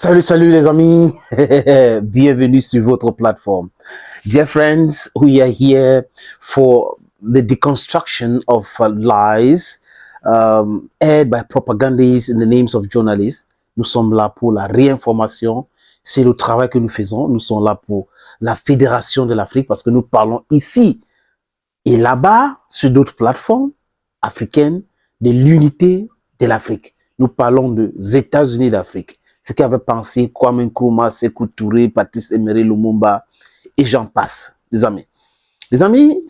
Salut les amis, bienvenue sur votre plateforme. Dear friends, we are here for the deconstruction of lies aired by propagandists in the names of journalists. Nous sommes là pour la réinformation, c'est le travail que nous faisons. Nous sommes là pour la fédération de l'Afrique parce que nous parlons ici et là-bas sur d'autres plateformes africaines de l'unité de l'Afrique. Nous parlons des États-Unis d'Afrique. Ce qu'avaient pensé Kwame Nkrumah, Sékou Touré, Patrice Emery Lumumba, et j'en passe, les amis. Les amis,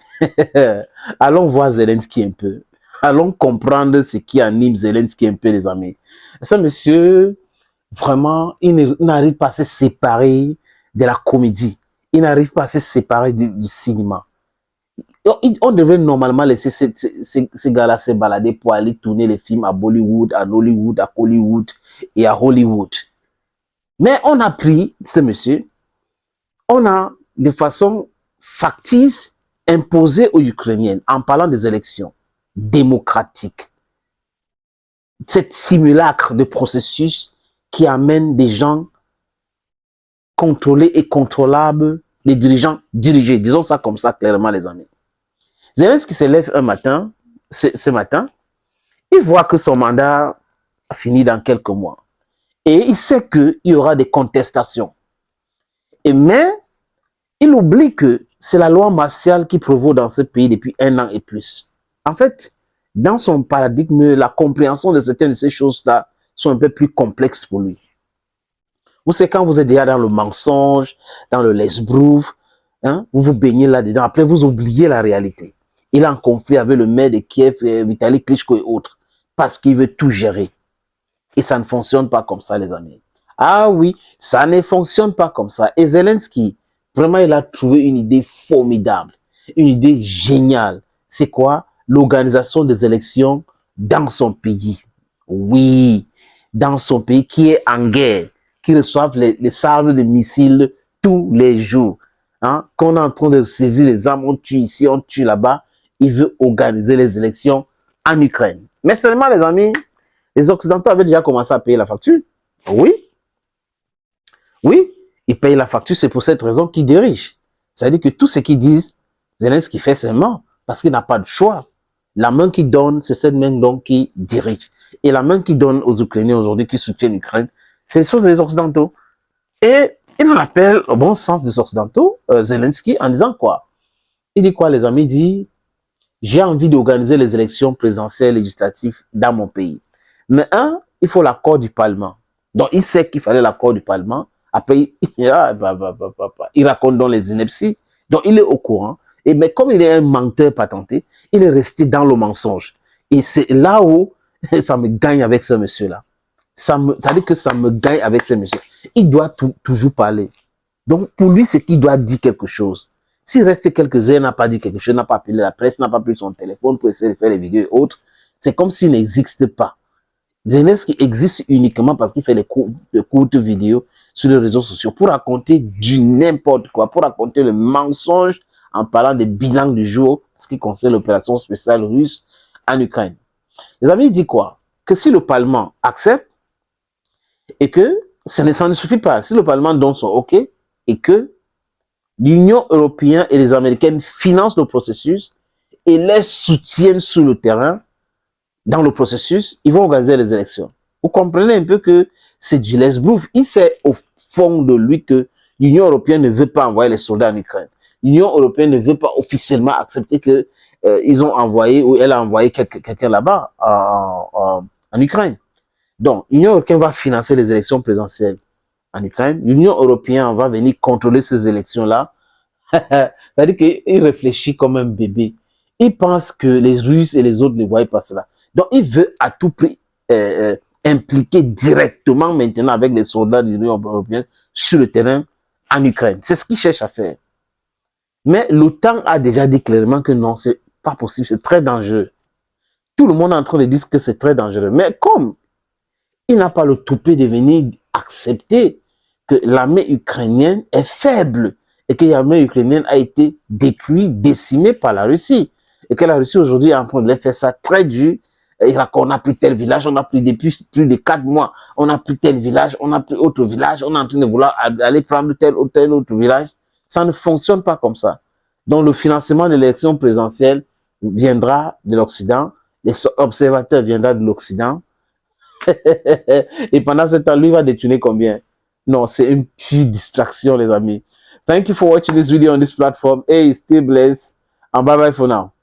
allons voir Zelensky un peu. Allons comprendre ce qui anime Zelensky un peu, les amis. Ce monsieur, vraiment, il n'arrive pas à se séparer de la comédie. Il n'arrive pas à se séparer du cinéma. On devrait normalement laisser ces gars-là se balader pour aller tourner les films à Bollywood, à Nollywood, à Hollywood et à Hollywood. Mais on a pris ce monsieur, on a de façon factice imposé aux Ukrainiens en parlant des élections démocratiques. Cette simulacre de processus qui amène des gens contrôlés et contrôlables, les dirigeants dirigés. Disons ça comme ça clairement, les amis. Zelensky se lève un matin, ce matin, il voit que son mandat a fini dans quelques mois. Et il sait qu'il y aura des contestations. Mais il oublie que c'est la loi martiale qui prévaut dans ce pays depuis 1 an et plus. En fait, dans son paradigme, la compréhension de certaines de ces choses-là sont un peu plus complexes pour lui. Vous savez, quand vous êtes déjà dans le mensonge, dans le lesbrouf, hein, vous vous baignez là-dedans, après vous oubliez la réalité. Il est en conflit avec le maire de Kiev, Vitaly Klitschko et autres, parce qu'il veut tout gérer. Et ça ne fonctionne pas comme ça, les amis. Ah oui, ça ne fonctionne pas comme ça. Et Zelensky, vraiment, il a trouvé une idée formidable, une idée géniale. C'est quoi? L'organisation des élections dans son pays. Oui, dans son pays qui est en guerre, qui reçoivent les salves de missiles tous les jours. Hein? Quand on est en train de saisir les armes, on tue ici, on tue là-bas. Il veut organiser les élections en Ukraine. Mais seulement, les amis, les Occidentaux avaient déjà commencé à payer la facture. Oui. Oui, ils payent la facture, c'est pour cette raison qu'ils dirigent. C'est-à-dire que tout ce qu'ils disent, Zelensky fait seulement parce qu'il n'a pas de choix. La main qui donne, c'est cette main donc qui dirige. Et la main qui donne aux Ukrainiens aujourd'hui, qui soutiennent l'Ukraine, c'est les choses des Occidentaux. Et il en appelle au bon sens des Occidentaux, Zelensky, en disant quoi? Il dit quoi, les amis? Il dit, j'ai envie d'organiser les élections présidentielles législatives dans mon pays. Mais il faut l'accord du Parlement. Donc, il sait qu'il fallait l'accord du Parlement. Après, il raconte dans les inepties. Donc, il est au courant. Mais comme il est un menteur patenté, il est resté dans le mensonge. Et c'est là où ça me gagne avec ce monsieur-là. Ça veut dire que ça me gagne avec ce monsieur. Il doit toujours parler. Donc, pour lui, c'est qu'il doit dire quelque chose. S'il reste quelques heures, n'a pas dit quelque chose, n'a pas appelé la presse, n'a pas pris son téléphone pour essayer de faire les vidéos et autres, c'est comme s'il n'existe pas. Zelensky existe uniquement parce qu'il fait de courtes vidéos sur les réseaux sociaux pour raconter du n'importe quoi, pour raconter le mensonge en parlant des bilans du jour, ce qui concerne l'opération spéciale russe en Ukraine. Les amis, il dit quoi? Que si le Parlement accepte et que ça ne suffit pas, si le Parlement donne son OK et que l'Union européenne et les Américains financent le processus et les soutiennent sur le terrain, dans le processus, ils vont organiser les élections. Vous comprenez un peu que c'est du lesbrouf. Il sait au fond de lui que l'Union européenne ne veut pas envoyer les soldats en Ukraine. L'Union européenne ne veut pas officiellement accepter que ils ont envoyé ou elle a envoyé quelqu'un là-bas en Ukraine. Donc, l'Union européenne va financer les élections présidentielles en Ukraine. L'Union européenne va venir contrôler ces élections-là. C'est-à-dire qu'il réfléchit comme un bébé. Il pense que les Russes et les autres ne voient pas cela. Donc, il veut à tout prix impliquer directement maintenant avec les soldats de l'Union européenne sur le terrain en Ukraine. C'est ce qu'il cherche à faire. Mais l'OTAN a déjà dit clairement que non, c'est pas possible, c'est très dangereux. Tout le monde est en train de dire que c'est très dangereux. Mais comme il n'a pas le toupet de venir accepter que l'armée ukrainienne est faible et que l'armée ukrainienne a été détruite, décimée par la Russie. Et que la Russie aujourd'hui est en train de les faire ça très dur Il raconte, on a pris tel village, on a pris depuis plus de 4 mois, on a pris tel village, on a pris autre village, on est en train de vouloir aller prendre tel ou tel autre village. Ça ne fonctionne pas comme ça. Donc, le financement de l'élection présidentielle viendra de l'Occident, les observateurs viendront de l'Occident. Et pendant ce temps, lui va détourner combien? Non, c'est une pure distraction, les amis. Thank you for watching this video on this platform. Hey, stay blessed and bye bye for now.